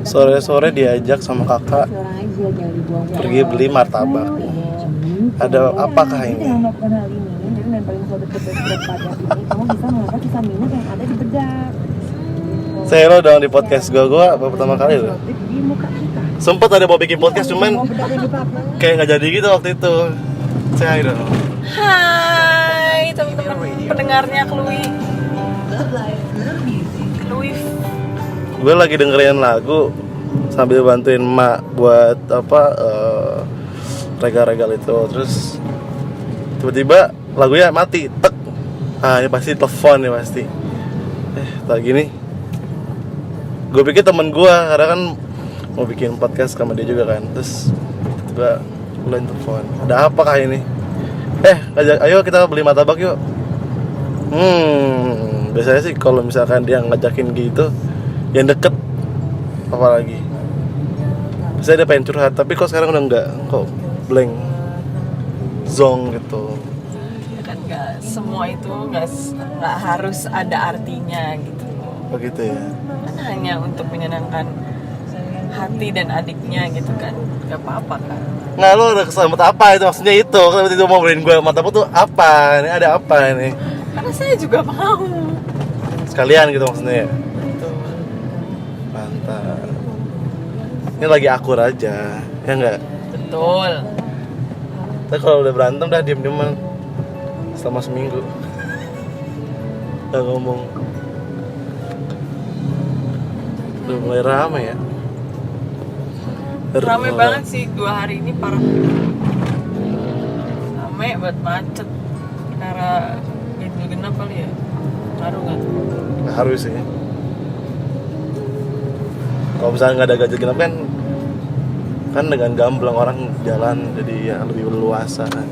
Sore-sore diajak sama kakak pergi beli martabak. Ada apakah ini? Saya lo dong di podcast gue baru pertama kali loh. Sempet ada mau bikin podcast cuman kayak nggak jadi gitu waktu itu. Saya dong. Hai teman-teman pendengarnya Kluwi. Gue lagi dengerin lagu sambil bantuin emak buat regal-regal itu. Terus tiba-tiba lagunya mati, tek. Ah, ini pasti telepon nih pasti. Tak gini. Gue pikir temen gue, karena kan mau bikin podcast sama dia juga kan. Terus tiba mulai telepon. Ada apa kah ini? Ayo kita beli martabak yuk. Biasanya sih kalau misalkan dia ngajakin gitu, yang deket apalagi. Saya pengen curhat, tapi kok sekarang udah enggak, kok blank, zong gitu. Ya kan nggak semua itu nggak harus ada artinya gitu. Begitu ya. Kan hanya untuk menyenangkan hati dan adiknya gitu kan, nggak apa-apa kan. Nggak, lo ada kesalahan apa itu maksudnya itu? Kenapa itu mau beliin gue martabak tuh apa? Ini ada apa ini? Karena saya juga mau. Sekalian gitu maksudnya ya? Betul. Mantap. Ini lagi akur aja, ya nggak? Betul. Tapi kalau udah berantem dah diem-dieman selama seminggu. Udah ngomong. Udah mulai rame ya. Rame banget sih 2 hari ini, parah. Rame buat macet. Karena ganjil genap kali ya. Ngaruh nggak tuh? Nggak harus sih. Kalau misalnya nggak ada ganjil genap kan dengan gamblang orang jalan jadi ya lebih leluasa kan.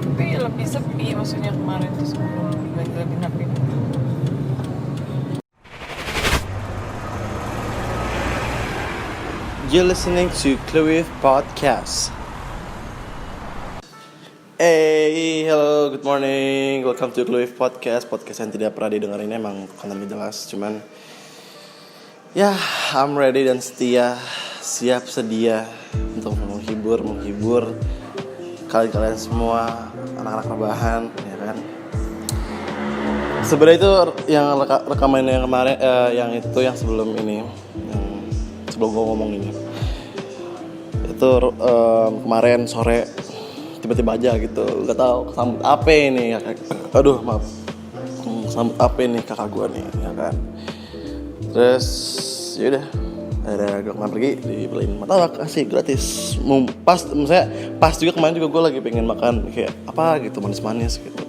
Tapi lebih sepi maksudnya kemarin tuh sebelum ganjil genap itu. You're listening to Cluey Podcast. Hey, hello, good morning. Welcome to Cluey Podcast. Podcast yang tidak pernah didengarin, emang kontennya jelas. Cuman ya, I'm ready dan siap sedia untuk menghibur kalian semua, anak-anak rebahan, ya kan. Sebenarnya itu yang rekaman yang kemarin, yang sebelum ini, sebelum gue ngomong ini, itu kemarin sore tiba-tiba aja gitu, nggak tahu sambut apa ini, aduh maaf, sambut apa ini kakak gue nih, ya kan. Terus yaudah, ada gue kemarin pergi dibeliin martabak, asik gratis. Pas juga kemarin juga gue lagi pengen makan kayak apa gitu manis-manis gitu.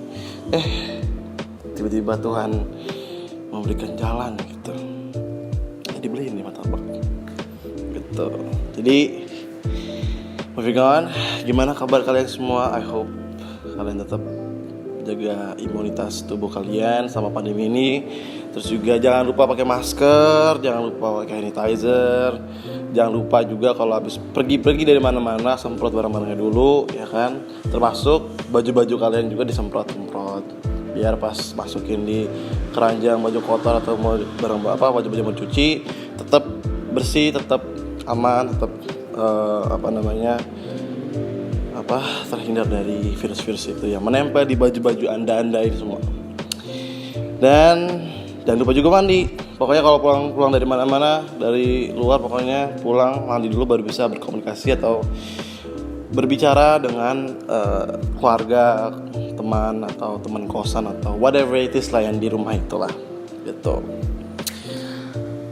Tiba-tiba Tuhan memberikan jalan gitu, jadi beliin nih martabak. Gitu. Jadi moving on, gimana kabar kalian semua? I hope kalian tetap jaga imunitas tubuh kalian sama pandemi ini. Terus juga jangan lupa pakai masker, jangan lupa pakai sanitizer, jangan lupa juga kalau habis pergi dari mana-mana semprot barang-barangnya dulu, ya kan? Termasuk baju-baju kalian juga disemprot-semprot biar pas masukin di keranjang baju kotor atau mau baju-baju mau cuci tetap bersih, tetap aman, tetap terhindar dari virus-virus itu yang menempel di baju-baju anda ini semua. Dan jangan lupa juga mandi. Pokoknya kalau pulang dari mana-mana, dari luar, pokoknya pulang mandi dulu baru bisa berkomunikasi atau berbicara dengan keluarga, teman atau teman kosan atau whatever it is lah yang di rumah itulah, gitu.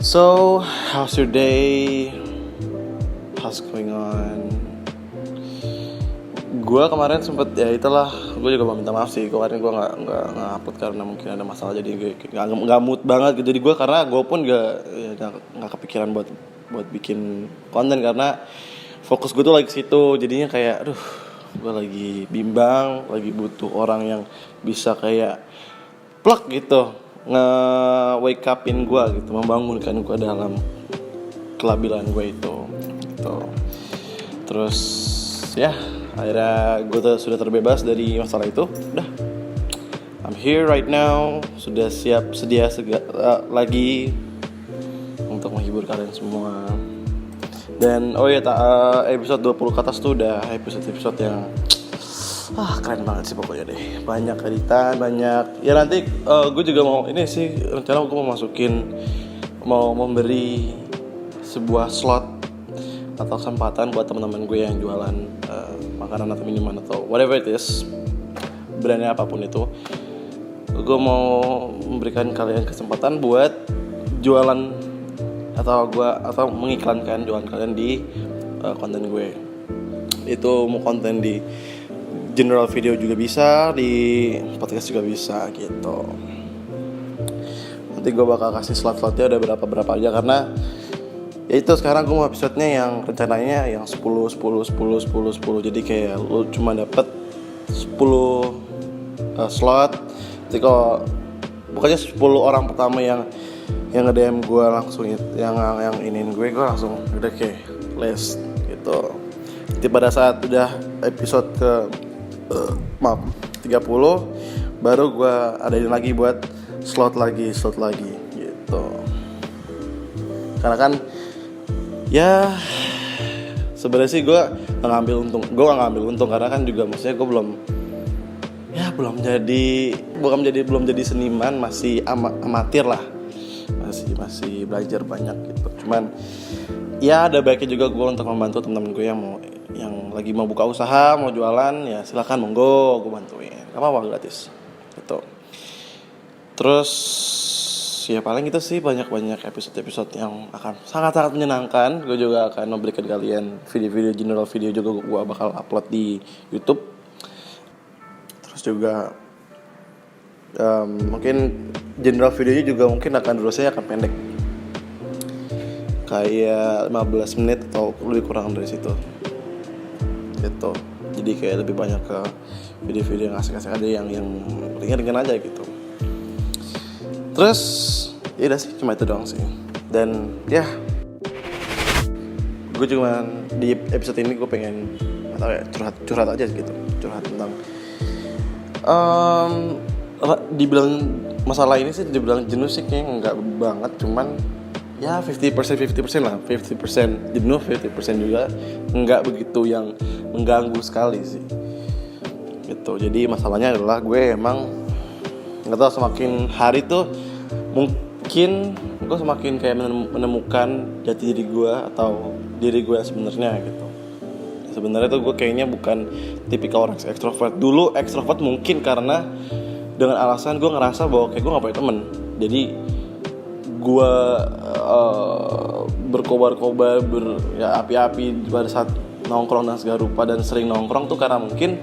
So, how's your day? What's going on? Gue kemarin sempet gue juga mau minta maaf sih. Kemarin gue nggak upload karena mungkin ada masalah, jadi gue nggak mood banget gitu. Jadi gue karena gue pun nggak kepikiran buat bikin konten karena fokus gue tuh lagi ke situ. Jadinya kayak gue lagi bimbang, lagi butuh orang yang bisa kayak plug gitu, nge-wake upin gue gitu, membangunkan gue dalam kelabilan gue itu gitu. Terus ya akhirnya gue sudah terbebas dari masalah itu. Udah, I'm here right now, sudah sedia lagi untuk menghibur buat kalian semua. Dan episode 20 ke atas tuh udah episode yang keren banget sih pokoknya deh. Banyak editan, banyak. Ya nanti gue juga mau ini sih rencana gue mau memberi sebuah slot atau kesempatan buat teman-teman gue yang jualan makanan atau minuman atau whatever it is, brandnya apapun itu. Gue mau memberikan kalian kesempatan buat jualan atau mengiklankan jualan kalian di konten gue. Itu mau konten di general video juga bisa, di podcast juga bisa gitu. Nanti gue bakal kasih slot-slotnya udah berapa aja, karena ya itu sekarang gue mau episodenya yang rencananya yang 10. Jadi kayak lu cuma dapet 10 slot. Jadi kalau pokoknya 10 orang pertama yang nge-DM gue langsung yang iniin gue langsung udah kayak list gitu. Jadi pada saat udah episode ke 30 baru gue adain lagi buat slot lagi gitu. Karena kan ya sebenarnya sih gue gak ngambil untung karena kan juga maksudnya gue belum jadi seniman, masih amatir lah, masih belajar banyak gitu. Cuman ya ada baiknya juga gue untuk membantu teman-teman gue yang lagi mau buka usaha, mau jualan, ya silakan monggo gue bantuin, gak apa-apa, gratis gitu. Terus ya paling itu sih, banyak episode yang akan sangat menyenangkan. Gue juga akan memberikan kalian video general video juga gue bakal upload di YouTube. Terus juga mungkin general videonya juga mungkin durasinya akan pendek, kayak 15 menit atau lebih kurang dari situ gitu. Jadi kayak lebih banyak ke video-video yang asik-asik aja, yang ringan-ringan aja gitu. Terus ya udah sih, cuma itu doang sih. Dan ya gue cuma di episode ini gue pengen curhat aja gitu, curhat tentang dibilang masalah ini sih, dibilang jenuh sih kayaknya enggak banget, cuman ya 50% lah, 50% jenuh, 50% juga enggak begitu yang mengganggu sekali sih gitu. Jadi masalahnya adalah gue emang nggak tahu, semakin hari tuh mungkin gue semakin kayak menemukan jati diri gue atau diri gue sebenarnya gitu. Sebenarnya tuh gue kayaknya bukan tipikal orang ekstrovert. Dulu ekstrovert mungkin karena dengan alasan gue ngerasa bahwa kayak gue nggak punya temen, jadi gue berkobar-kobar, api-api pada saat nongkrong dan segala rupa. Dan sering nongkrong tuh karena mungkin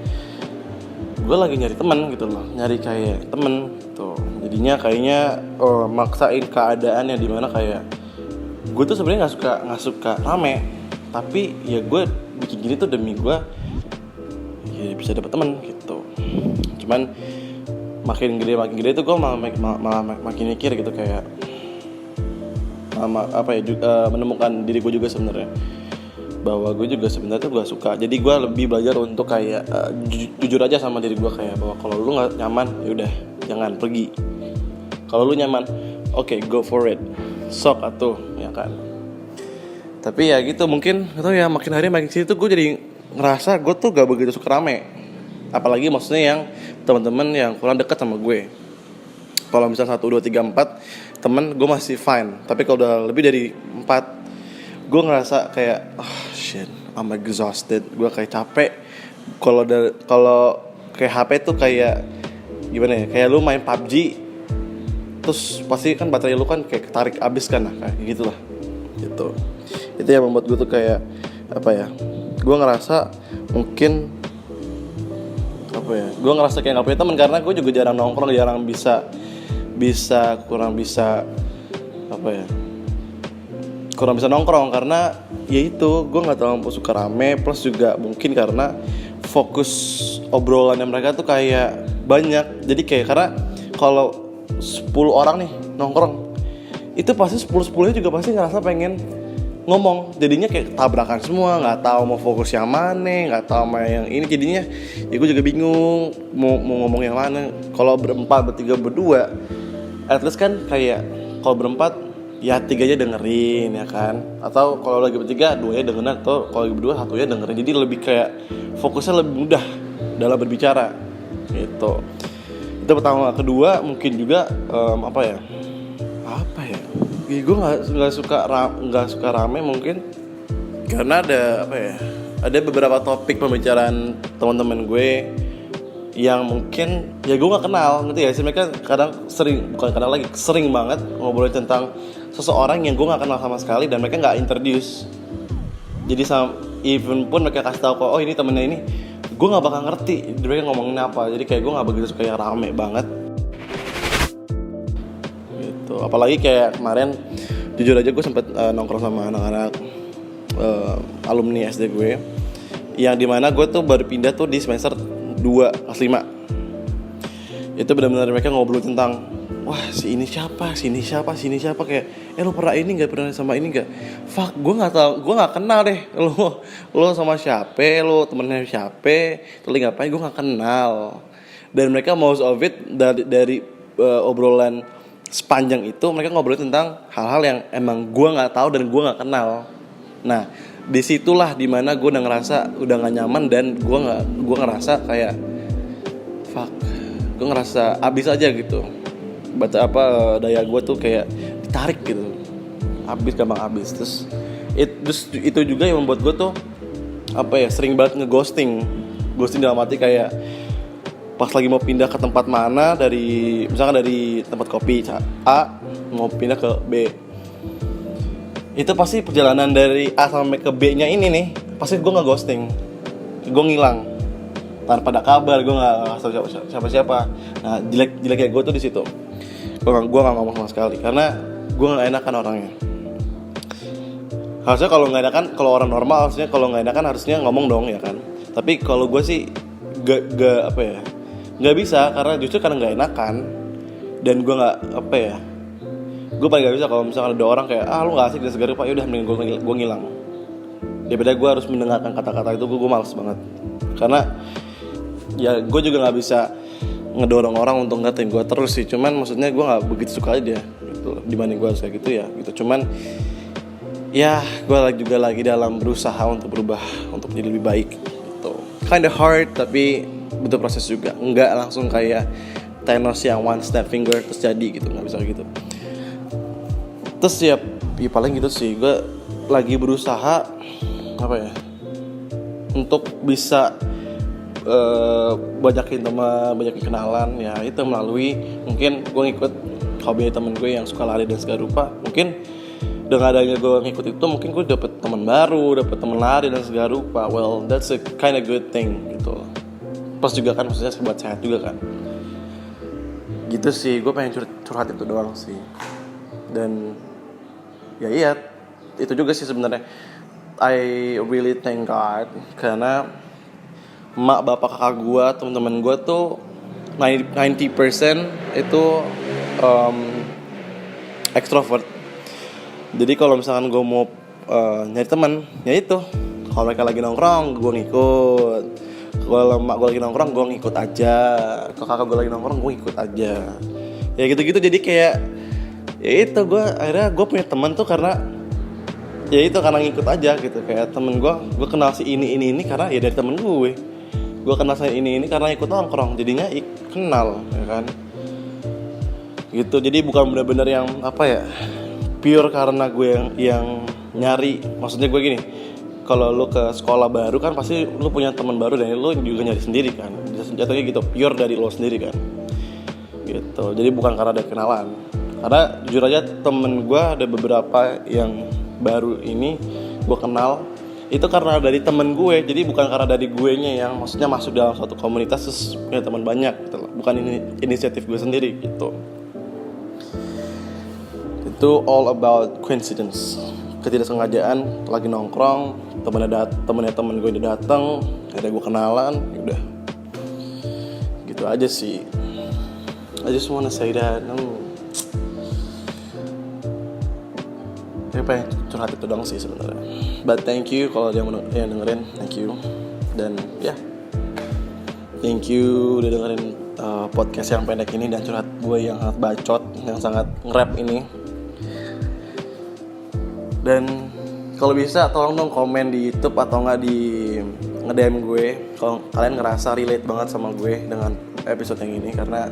gue lagi nyari temen gitu loh, nyari kayak temen tuh. Jadinya kayaknya maksain keadaan yang dimana kayak gue tuh sebenarnya nggak suka rame, tapi ya gue bikin gini tuh demi gue ya bisa dapet temen gitu. Cuman makin gede tuh gue malah makin mikir gitu, kayak menemukan diri gue juga sebenarnya, bahwa gue juga sebenarnya tuh gue suka. Jadi gue lebih belajar untuk kayak jujur aja sama diri gue, kayak bahwa kalau lu nggak nyaman yaudah jangan pergi. Kalau lu nyaman, oke, go for it, sok atuh, ya kan. Tapi ya gitu, mungkin atau ya makin hari makin sini tuh gue jadi ngerasa gue tuh gak begitu suka rame. Apalagi maksudnya yang teman-teman yang kurang dekat sama gue. Kalau misalnya 1, 2, 3, 4 temen gue masih fine. Tapi kalau udah lebih dari 4, gue ngerasa kayak shit, I'm exhausted. Gue kayak capek. Kalau kayak HP tuh kayak gimana ya? Kayak lu main PUBG, terus pasti kan baterai lu kan kayak ketarik abis kan, kayak gitulah. Gitu. Itu yang membuat gue tuh kayak gue ngerasa mungkin gue ngerasa kayak nggak punya teman, karena gue juga jarang nongkrong, jarang kurang bisa nongkrong, karena ya itu gue nggak terlalu suka rame. Plus juga mungkin karena fokus obrolannya mereka tuh kayak banyak. Jadi kayak karena kalau 10 orang nih nongkrong, itu pasti 10-10nya juga pasti ngerasa pengen ngomong. Jadinya kayak tabrakan semua, nggak tahu mau fokus yang mana, nggak tahu mau yang ini. Jadinya ya gue juga bingung mau ngomong yang mana. Kalau berempat, bertiga, berdua, at least kan kayak kalau berempat ya 3-nya dengerin ya kan, atau kalau lagi bertiga 2-nya dengerin, atau kalau lagi berdua 1-nya dengerin. Jadi lebih kayak fokusnya lebih mudah dalam berbicara gitu. Itu pertama. Kedua mungkin juga apa ya gue nggak suka rame mungkin karena ada beberapa topik pembicaraan teman-teman gue yang mungkin ya gue nggak kenal, ngerti ya sih. Mereka sering banget ngobrolin tentang seseorang yang gue nggak kenal sama sekali, dan mereka nggak introduce. Jadi even pun mereka kasih tahu kok, oh ini temennya ini, gue nggak bakal ngerti mereka ngomongin apa. Jadi kayak gue nggak begitu suka yang rame banget gitu. Apalagi kayak kemarin, jujur aja gue sempet nongkrong sama anak-anak alumni SD gue, yang dimana gue tuh baru pindah tuh di semester 2 kelas 5. Itu benar-benar mereka ngobrol tentang, wah si ini siapa, kayak lu pernah ini nggak, pernah sama ini nggak. Fuck, gue nggak tahu, gue nggak kenal deh lo sama siapa, lo temennya siapa, terus ngapain, gue nggak kenal. Dan mereka most of it dari obrolan sepanjang itu mereka ngobrolin tentang hal-hal yang emang gue nggak tahu dan gue nggak kenal. Nah, disitulah dimana gue udah nggak nyaman, dan gue ngerasa kayak fuck, gue ngerasa abis aja gitu. Daya gue tuh kayak ditarik gitu, gampang abis. Terus itu juga yang membuat gue tuh sering banget ngeghosting dalam arti kayak pas lagi mau pindah ke tempat mana, misalkan dari tempat kopi A mau pindah ke B, itu pasti perjalanan dari A sampai ke B nya ini nih, pasti gue ngeghosting, gue ngilang tanpa ada kabar, gue nggak tahu siapa. Nah, jeleknya gue tuh di situ, gue nggak ngomong sama sekali karena gue nggak enakan orangnya. Harusnya kalau orang normal harusnya kalau nggak enakan harusnya ngomong dong ya kan. Tapi kalau gue sih nggak bisa, karena justru karena nggak enakan, dan gue nggak gue paling gak bisa kalau misalkan ada orang kayak lu nggak asik dan segala rupa, yaudah mending gue ngilang daripada gue harus mendengarkan kata-kata itu. Gue males banget, karena ya gue juga nggak bisa ngedorong orang untuk ngatain gue terus sih. Cuman maksudnya gue nggak begitu suka aja gitu, dibanding gue harus kayak gitu ya gitu. Cuman ya gue juga lagi dalam berusaha untuk berubah, untuk jadi lebih baik gitu. Kinda hard, tapi butuh proses juga, nggak langsung kayak Thanos yang one snap finger terus jadi gitu, nggak bisa gitu. Terus ya paling gitu sih, gue lagi berusaha untuk bisa banyakin kenalan ya, itu melalui mungkin gue ngikut hobi temen gue yang suka lari dan segala rupa. Mungkin dengan adanya gue ngikut itu, mungkin gue dapet teman baru, dapet teman lari dan segala rupa. Well, that's a kind of good thing gitu. Plus juga kan maksudnya buat sehat juga kan. Gitu sih, gue pengen curhat itu doang sih. Dan ya iya, itu juga sih sebenarnya. I really thank God, karena emak, bapak, kakak gue, teman-teman gue tuh 90% itu extrovert. Jadi kalau misalkan gue mau nyari teman, ya itu, kalau mereka lagi nongkrong, gue ngikut. Kalau emak gue lagi nongkrong, gue ngikut aja. Kalau kakak gue lagi nongkrong, gue ngikut aja. Ya gitu-gitu. Jadi kayak ya itu, akhirnya gue punya teman tuh karena ya itu, karena ngikut aja gitu. Kayak temen gue kenal si ini karena ya dari temen gue kenal si ini karena ikut nongkrong, jadinya kenal ya kan gitu. Jadi bukan benar-benar yang pure karena gue yang nyari. Maksudnya gue gini, kalau lu ke sekolah baru kan pasti lu punya teman baru, dan lu juga nyari sendiri kan, jatuhnya gitu, pure dari lu sendiri kan gitu. Jadi bukan karena ada kenalan. Karena jujur aja temen gue ada beberapa yang baru ini gue kenal itu karena dari temen gue. Jadi bukan karena dari guenya yang maksudnya masuk dalam suatu komunitas terus punya teman banyak gitu loh. Bukan ini inisiatif gue sendiri gitu. Itu all about coincidence, ketidaksengajaan. Lagi nongkrong, temennya temen gue udah datang, akhirnya gue kenalan, udah gitu aja sih. I just wanna say that. Saya pengen curhat itu dong sih sebenarnya. But thank you kalau yang dengerin, thank you. Dan ya, thank you udah dengerin podcast yang pendek ini dan curhat gue yang sangat bacot, yang sangat nge-rap ini. Dan kalau bisa tolong dong komen di YouTube atau nggak di nge-DM gue kalau kalian ngerasa relate banget sama gue dengan episode yang ini, karena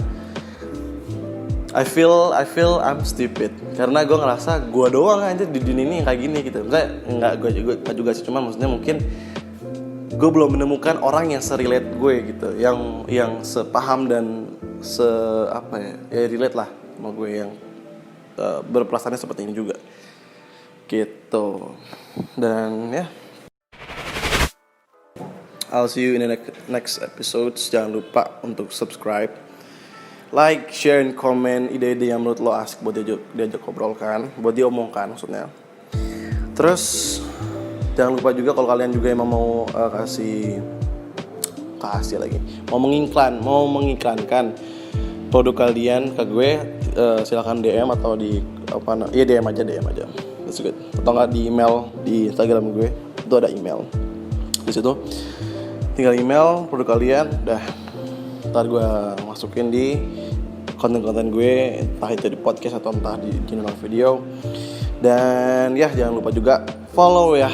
I feel I'm stupid karena gue ngerasa gue doang aja di dunia ini yang kayak gini gitu. Misalnya nggak juga sih, cuma maksudnya mungkin gue belum menemukan orang yang serelate gue gitu, yang sepaham dan relate lah sama gue, yang berperasaannya seperti ini juga gitu. Dan ya, I'll see you in the next episodes. Jangan lupa untuk subscribe, like, share, and comment ide-ide yang menurut lo asik buat diajak obrolkan, buat diomongkan maksudnya. Terus jangan lupa juga kalau kalian juga emang mau kasih lagi, mau mengiklankan produk kalian ke gue, silakan DM atau di DM aja. That's good. Atau nggak di email di Instagram gue, itu ada email di situ. Tinggal email produk kalian, udah ntar gue masukin di konten-konten gue, entah itu di podcast atau entah di channel video. Dan ya jangan lupa juga follow ya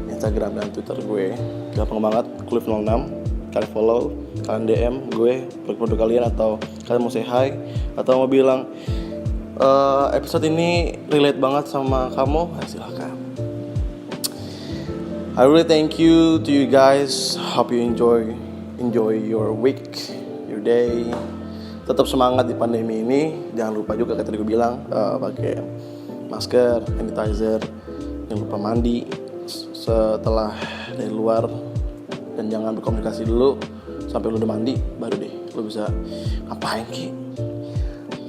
Instagram dan Twitter gue, gampang banget, Cliff06. Kalian follow, kalian DM gue produk kalian, atau kalian mau say hi atau mau bilang episode ini relate banget sama kamu, silahkan. I really thank you to you guys. Hope you enjoy your week, your day. Tetap semangat di pandemi ini. Jangan lupa juga kayak tadi gue bilang, pakai masker, sanitizer. Jangan lupa mandi setelah dari luar, dan jangan berkomunikasi dulu sampai lu udah mandi, baru deh lu bisa ngapain ki.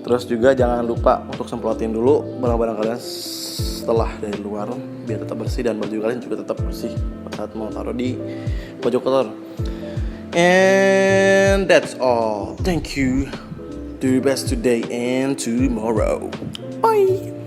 Terus juga jangan lupa untuk semprotin dulu barang-barang kalian setelah dari luar, biar tetap bersih, dan baju kalian juga tetap bersih saat mau taruh di pojok kotor. And that's all. Thank you. Do your best today and tomorrow. Bye.